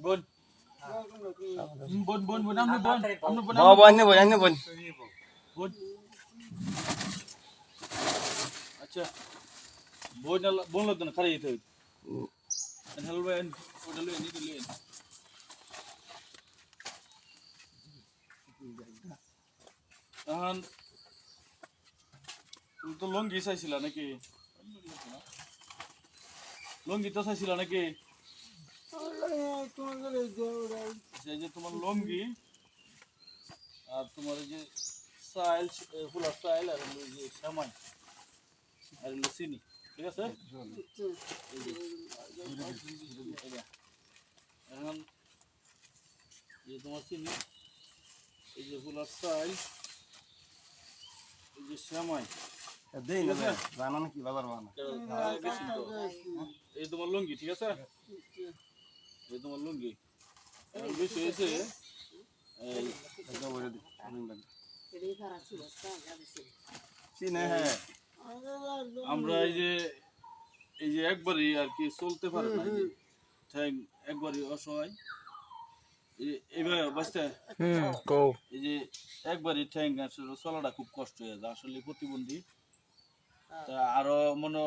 বোন বোন বোন বোন আপনি বোন আপনি বোন বাবা বোন বোন বোন বোন আচ্ছা বোন বোন লাগতো না খারাপ যেতে হইতো হ্যালো ভাই ওটা লই নিতে লই এখন তুমি তো লঙ্গি চাইছিলা নাকি লঙ্গি তো চাইছিলা নাকি এই যে তোমার লঙ্গি আর তোমার এই যে সাইল ফুলার সাইল আর এই যে সামাই আর হলো চিনি ঠিক আছে এখন এই যে তোমার চিনি এই যে ফুলার সাইল এই যে সামাই দেই না জানা নাকি বাজার বানা এই তোমার লঙ্গি ঠিক আছে এই তোমার লঙ্গি এখন বেশি হয়েছে এই আমরা এই যে একবারই আর কি চলতে পারে না ঠ্যাং একবারই অসহায় এইভাবে বাঁচতে এই যে একবারই ঠ্যাং আসলে চলাটা খুব কষ্ট হয়ে যায় আসলে প্রতিবন্ধী তা আরো মনে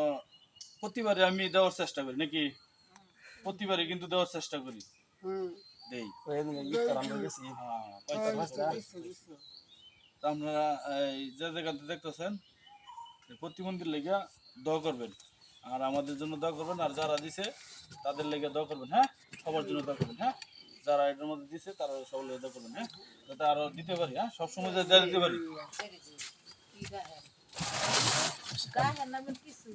প্রতিবারে আমি দেওয়ার চেষ্টা করি নাকি প্রতিবারে কিন্তু দেওয়ার চেষ্টা করি দেই আপনারা এই যে জায়গাতে দেখতেছেন প্রতিবন্ধীর লেগে দোয়া করবেন আর আমাদের জন্য দোয়া করবেন আর যারা দিছে তাদের লেগে দোয়া করবেন হ্যাঁ সবার জন্য দোয়া করবেন হ্যাঁ যারা এটার মধ্যে দিছে তারা সবার লেগে দোয়া করবেন হ্যাঁ যাতে আরো দিতে পারি হ্যাঁ সবসময় যাতে দিতে পারি